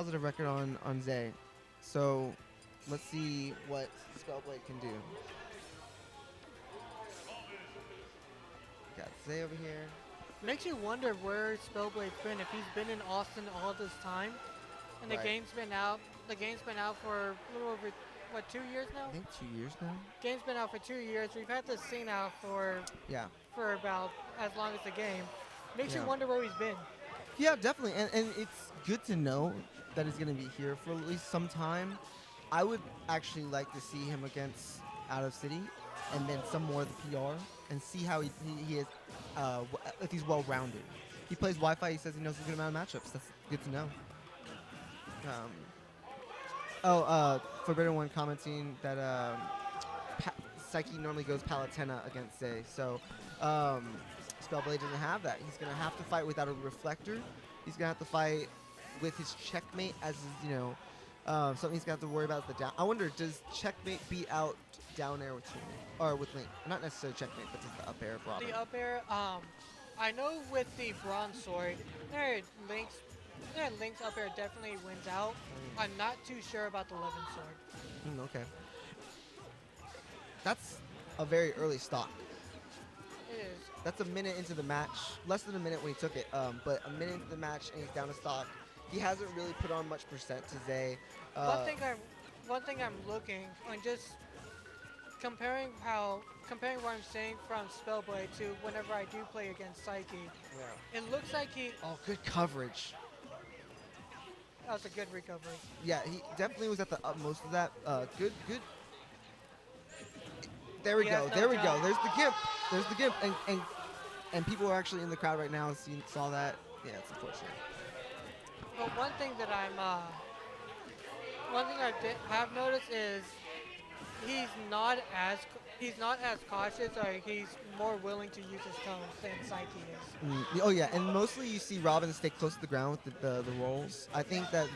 positive record on Zay. So let's see what Spellblade can do. Got Zay over here. Makes you wonder where Spellblade's been. If he's been in Austin all this time, and the Right. game's been out. The game's been out for a little over what 2 years I now. think 2 years now. Game's been out for 2 years. We've had this scene out Yeah. for about as long as the game. Makes you Yeah. wonder where he's been. Yeah, definitely. And it's good to know that he's going to be here for at least some time. I would actually like to see him against Out of City and then some more of the PR and see how he is, if he's well-rounded. He plays Wi-Fi. He says he knows a good amount of matchups. That's good to know. Forbidden One commenting that Psyche normally goes Palutena against Zay. So Spellblade doesn't have that. He's going to have to fight without a reflector. He's going to have to fight with his checkmate as his, something he's got to worry about is the down. I wonder, does checkmate beat out down air with or with Link? Not necessarily checkmate, but just the up air of Robin. The up air, I know with the bronze sword, Link's up air definitely wins out. I'm not too sure about the 11 sword. Okay. That's a very early stock. It is. That's a minute into the match. Less than a minute when he took it, but a minute into the match and he's down to stock. He hasn't really put on much percent to Zay. One thing I'm looking on just comparing what I'm seeing from Spellblade to whenever I do play against Psyche. Yeah. It looks like Oh, good coverage. that was a good recovery. Yeah, he definitely was at the utmost of that. Good. There we go. There we go. There's the gimp. There's the gimp. And people are actually in the crowd right now. Saw that. Yeah, it's unfortunate. But one thing I have noticed is he's not as cautious, or he's more willing to use his tones than Psyche is. Oh yeah, and mostly you see Robin stay close to the ground with the rolls. I think that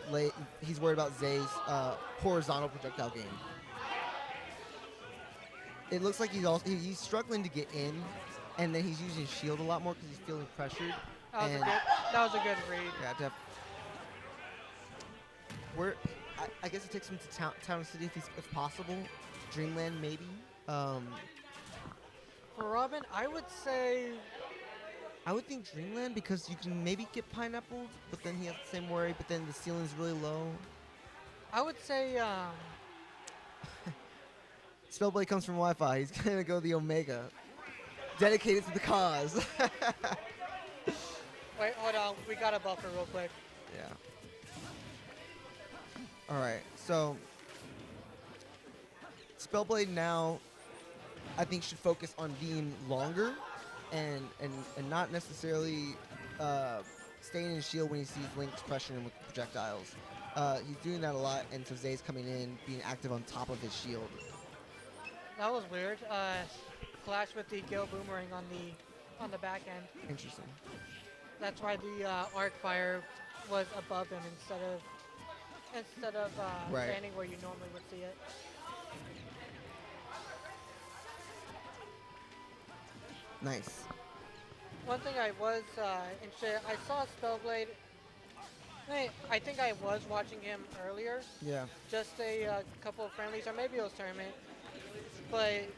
he's worried about Zay's horizontal projectile game. It looks like he's struggling to get in, and then he's using shield a lot more because he's feeling pressured. That was a good read. Yeah, I guess it takes him to Town City if possible. Dreamland maybe. For Robin, I would think Dreamland because you can maybe get pineappled, but then he has the same worry. But then the ceiling's really low. I would say Spellblade comes from Wi-Fi. He's gonna go the Omega, dedicated to the cause. Wait, hold on. We got a buffer real quick. Yeah. All right. So Spellblade now, I think, should focus on being longer, and not necessarily staying in shield when he sees Link's pressuring him with projectiles. He's doing that a lot, and so Zay's coming in, being active on top of his shield. That was weird. Clash with the Gale Boomerang on the back end. Interesting. That's why the arc fire was above him instead of Right. standing where you normally would see it. Nice. One thing I was interested, I saw Spellblade. I think I was watching him earlier, Yeah. just a couple of friendlies, or maybe it was tournament. But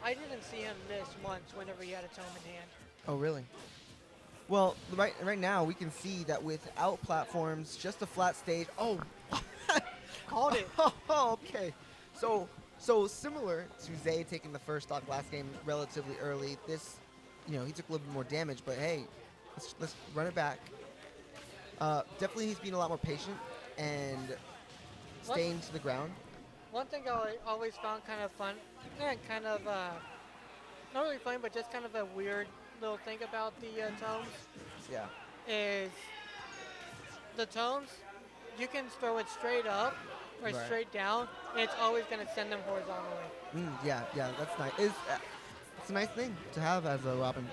I didn't see him miss once whenever he had a tome in hand. Oh, really? Well, right now we can see that without platforms, just a flat stage. Oh, Called it. Oh, okay. So similar to Zay taking the first stock last game relatively early. This, he took a little bit more damage, but hey, let's run it back. Definitely, he's being a lot more patient and staying to the ground. One thing I always found kind of fun, and kind of not really fun, but just kind of a weird little thing about the tomes Yeah. is the tomes. You can throw it straight up or Right. straight down, and it's always going to send them horizontally. Yeah, that's nice. It's a nice thing to have as a Robin.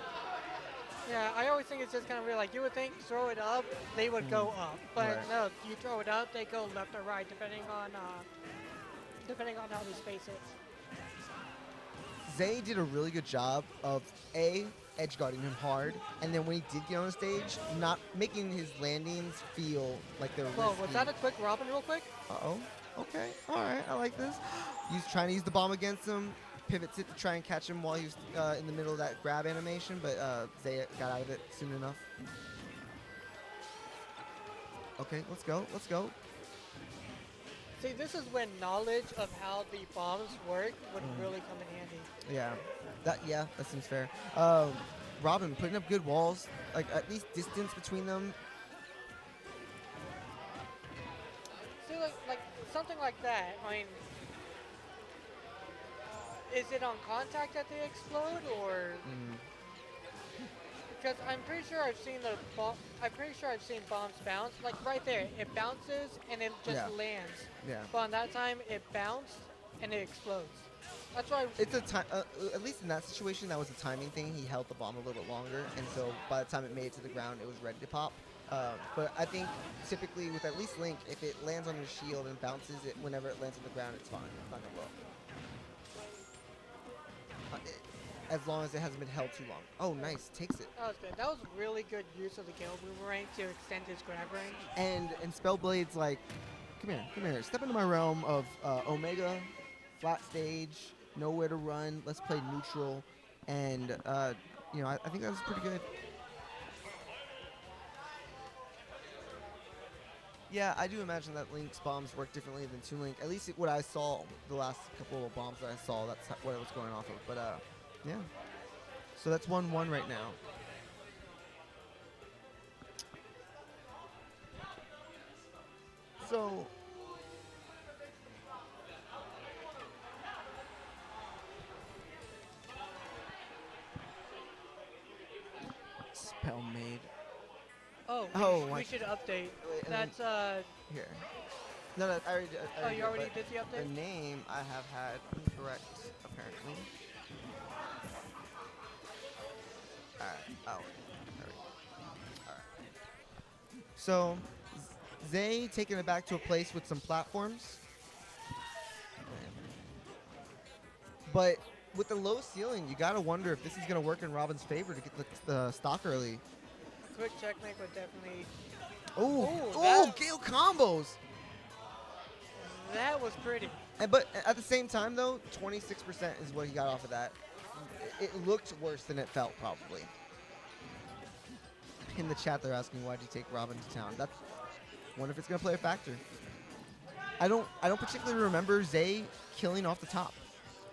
Yeah, I always think it's just kind of weird. Like, you would think throw it up, they would go up. But Right. no, you throw it up, they go left or right, depending on how they space it. Zay did a really good job of edge guarding him hard, and then when he did get on the stage, not making his landings feel like they're Whoa, was risky. that a quick Robin real quick? Uh-oh. Okay. All right. I like this. He's trying to use the bomb against him. Pivots it to try and catch him while he was in the middle of that grab animation, but Zay got out of it soon enough. Okay, let's go. Let's go. See, this is when knowledge of how the bombs work would really come in handy. Yeah, that seems fair. Robin putting up good walls, like at least distance between them. See, like something like that. I mean, is it on contact that they explode, or? Because I'm pretty sure I've seen bombs bounce. Like right there, it bounces and it just lands. Yeah. But on that time, it bounced and it explodes. That's why. It's a time. At least in that situation, that was a timing thing. He held the bomb a little bit longer, and so by the time it made it to the ground, it was ready to pop. But I think typically with at least Link, if it lands on your shield and bounces it whenever it lands on the ground, it's fine. It's not gonna blow up. As long as it hasn't been held too long. Oh, nice. Takes it. That was good. That was really good use of the Gale Boomerang to extend his grab range. And Spellblade's like, come here. Step into my realm of Omega, flat stage, nowhere to run. Let's play neutral. And, I think that was pretty good. Yeah, I do imagine that Link's bombs work differently than Toon Link. At least what I saw, the last couple of bombs that I saw, that's what it was going off of. But, yeah. So that's 1-1 right now. So Spellblade. We should update. That's Here. No, I already did. Oh, you already did the update? The name I have had incorrect, apparently. Alright. Oh. There we go. Alright. So, Zay taking it back to a place with some platforms. But with the low ceiling, you gotta wonder if this is gonna work in Robin's favor to get the stock early. Quick checkmate would definitely. Gale combos! That was pretty. But at the same time, though, 26% is what he got off of that. It looked worse than it felt, probably. In the chat, they're asking, why'd you take Robin to town? That's wonder if it's gonna play a factor. I don't particularly remember Zay killing off the top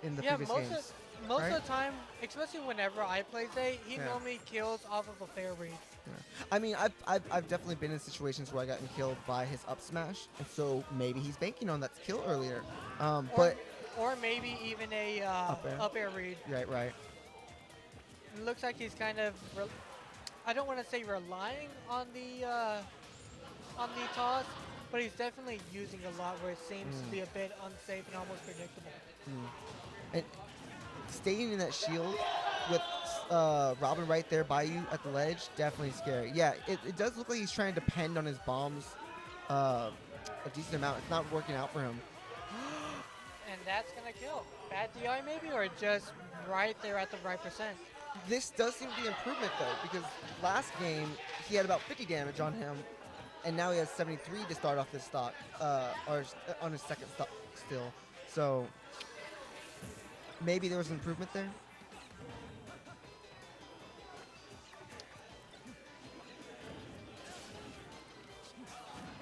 in the previous games. Most of the time, especially whenever I play Zay, he normally kills off of a fair read. Yeah. I mean, I've definitely been in situations where I gotten killed by his up smash, and so maybe he's banking on that kill earlier. Or maybe even a up air read. Right. It looks like he's kind of, I don't want to say relying on the toss, but he's definitely using a lot where it seems to be a bit unsafe and almost predictable. And staying in that shield with Robin right there by you at the ledge, definitely scary. Yeah, it does look like he's trying to depend on his bombs a decent amount. It's not working out for him. And that's going to kill. Bad DI maybe, or just right there at the right percent? This does seem to be improvement, though, because last game he had about 50 damage on him, and now he has 73 to start off this stock, or on his second stock still. So maybe there was an improvement there.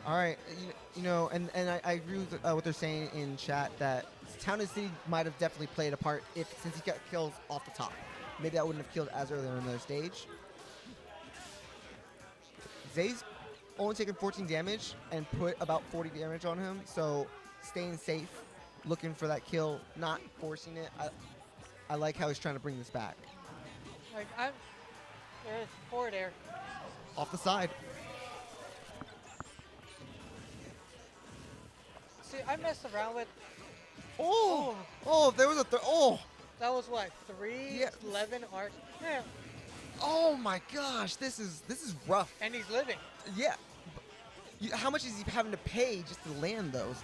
All right, and I agree with what they're saying in chat that Town and City might have definitely played a part since he got kills off the top. Maybe that wouldn't have killed as early on their stage. Zay's only taken 14 damage and put about 40 damage on him, so staying safe, looking for that kill, not forcing it. I like how he's trying to bring this back. Like there's forward air. Off the side. See, I messed around with. Oh! There was a That was what 311 arcs. Yeah. Oh my gosh! This is rough. And he's living. Yeah. How much is he having to pay just to land those?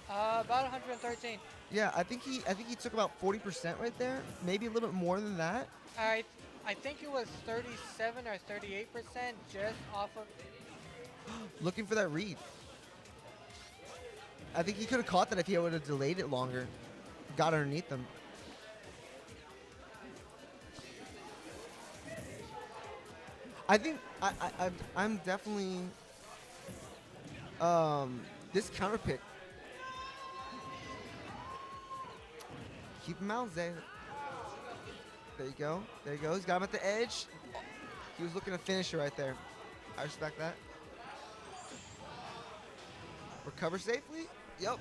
About 113. Yeah, I think he took about 40% right there, maybe a little bit more than that. I I think it was 37 or 38% just off of. Looking for that read. I think he could have caught that if he would have delayed it longer. Got underneath them. I think I'm definitely this counter pick. Keep him out, Zay. There you go. There you go. He's got him at the edge. He was looking to finish it right there. I respect that. Recover safely. Yep.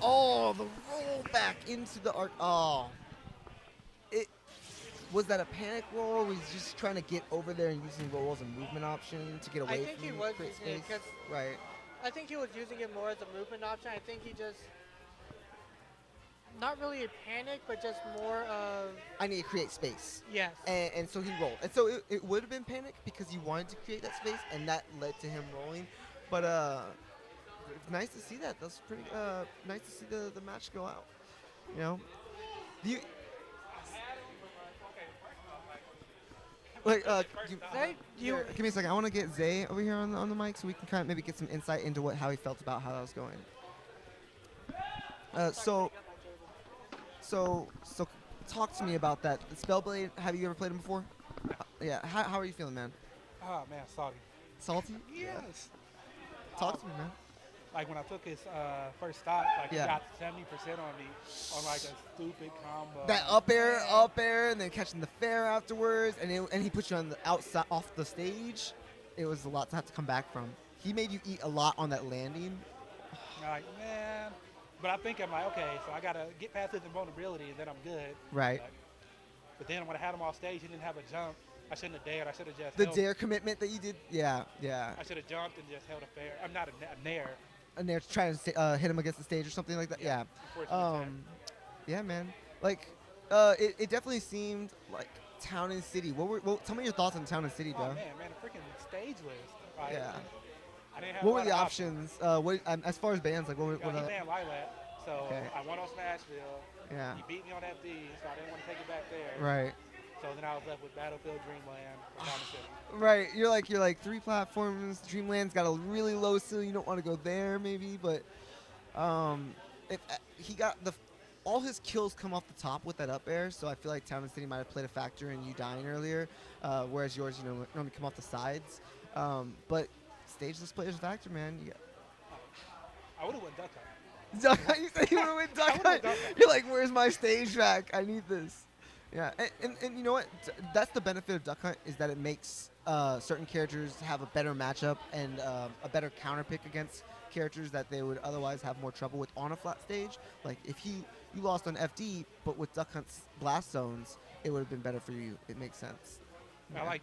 Oh, the roll back into the arc. Oh. It was that a panic roll? Was he just trying to get over there and using roll as a movement option to get I away think from he you, was create using it space? because Right. I think he was using it more as a movement option. I think he just not really a panic, but just more of I need to create space. yes. And so he rolled. And so it would have been panic because he wanted to create that space, and that led to him rolling. But it's nice to see that. That's pretty nice to see the match go out. You know, you like Zay, you give me a second. I want to get Zay over here on the mic so we can kind of maybe get some insight into how he felt about how that was going. So talk to me about that. The Spellblade. Have you ever played him before? Yeah. How are you feeling, man? Oh man, salty. Salty? Yes. Talk to me, man. Like when I took his first stock, like Yeah. he got 70% on me on like a stupid combo. That up air, and then catching the fair afterwards, and he put you on the outside off the stage. It was a lot to have to come back from. He made you eat a lot on that landing. Like man, but I think I'm like okay, so I gotta get past his invulnerability and then I'm good. Right. But then when I had him off stage, he didn't have a jump. I shouldn't have dared. I should have just The held. dare commitment that you did. Yeah. I should have jumped and just held a fair. I'm not a nair. And they're trying to hit him against the stage or something like that. Yeah. Unfortunately, Yeah, man. Like, it definitely seemed like Town and City. Tell me your thoughts on Town and City, bro. oh man, the freaking stage list. Like, Yeah. I didn't have What a were lot the of options? As far as bands, like, what were He the? banned Lilac, so Okay. I won on Smashville. Yeah. He beat me on FD, so I didn't want to take it back there. Right. So then I was left with Battlefield Dreamland for Diamond City. Right. You're like 3 platforms. Dreamland's got a really low ceiling. You don't want to go there, maybe, but he got all his kills come off the top with that up air, so I feel like Town and City might have played a factor in you dying earlier, whereas yours, normally come off the sides. But stageless players factor, man. I would have went Duck Hunt. Duck Hunt, you said you want to win Duck I would've Hunt. Duck Hunt. You're like, where's my stage track? I need this. Yeah, and you know what? That's the benefit of Duck Hunt is that it makes certain characters have a better matchup and a better counter pick against characters that they would otherwise have more trouble with on a flat stage. Like if you lost on FD, but with Duck Hunt's blast zones, it would have been better for you. It makes sense. I like